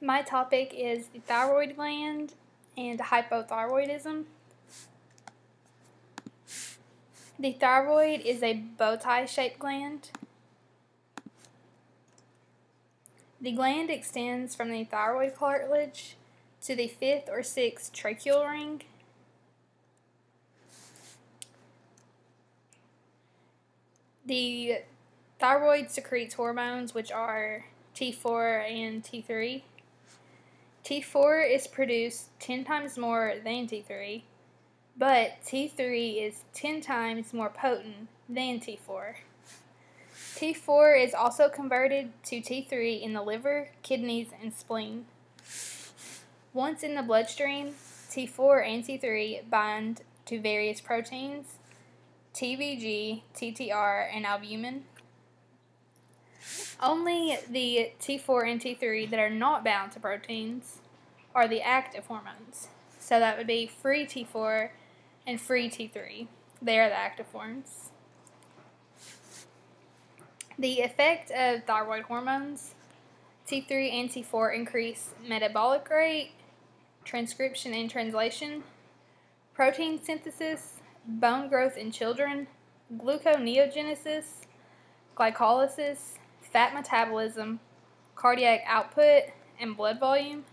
My topic is the thyroid gland and hypothyroidism. The thyroid is a bow tie shaped gland. The gland extends from the thyroid cartilage to the 5th or 6th tracheal ring. The thyroid secretes hormones which are T4 and T3. T4 is produced 10 times more than T3, but T3 is 10 times more potent than T4. T4 is also converted to T3 in the liver, kidneys, and spleen. Once in the bloodstream, T4 and T3 bind to various proteins, TBG, TTR, and albumin. Only the T4 and T3 that are not bound to proteins are the active hormones. So that would be free T4 and free T3. They are the active forms. The effect of thyroid hormones, T3 and T4 increase metabolic rate, transcription and translation, protein synthesis, bone growth in children, gluconeogenesis, glycolysis, fat metabolism, cardiac output, and blood volume.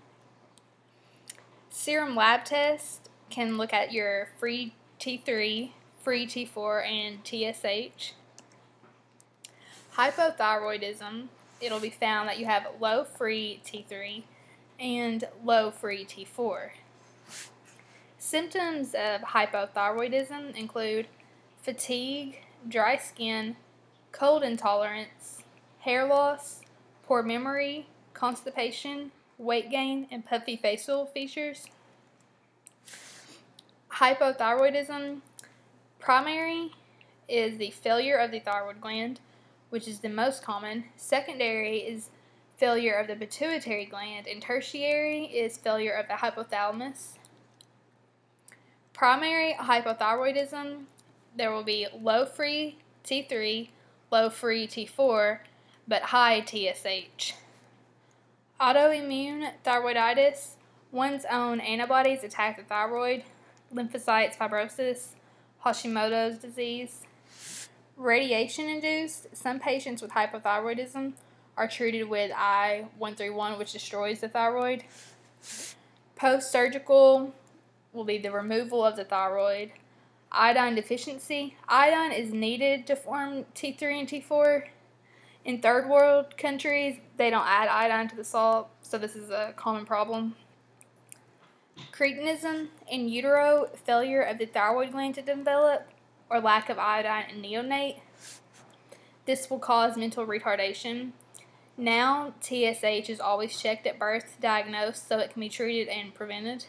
Serum lab tests can look at your free T3, free T4, and TSH. Hypothyroidism, it'll be found that you have low free T3 and low free T4. Symptoms of hypothyroidism include fatigue, dry skin, cold intolerance, hair loss, poor memory, constipation, weight gain, and puffy facial features. Hypothyroidism primary is the failure of the thyroid gland, which is the most common. Secondary is failure of the pituitary gland, and tertiary is failure of the hypothalamus. Primary hypothyroidism, there will be low free T3, low free T4, but high TSH. Autoimmune thyroiditis, one's own antibodies attack the thyroid, lymphocytes fibrosis, Hashimoto's disease. Radiation-induced, some patients with hypothyroidism are treated with I-131, which destroys the thyroid. Post-surgical will be the removal of the thyroid. Iodine deficiency. Iodine is needed to form T3 and T4. In third world countries, they don't add iodine to the salt, so this is a common problem. Cretinism, in utero, failure of the thyroid gland to develop, or lack of iodine in neonate. This will cause mental retardation. Now, TSH is always checked at birth to diagnose, so it can be treated and prevented.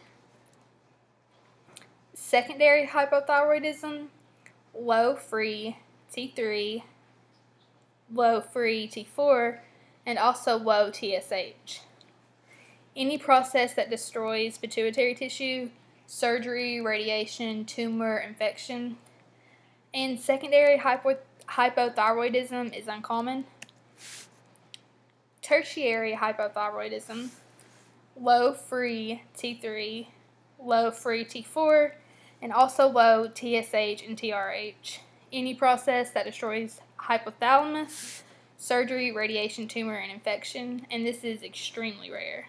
Secondary hypothyroidism, low free T3, low free T4, and also low TSH. Any process that destroys pituitary tissue, surgery, radiation, tumor, infection. And secondary hypothyroidism is uncommon. Tertiary hypothyroidism, low free T3, low free T4, and also low TSH and TRH. Any process that destroys hypothalamus, surgery, radiation, tumor, and infection, and this is extremely rare.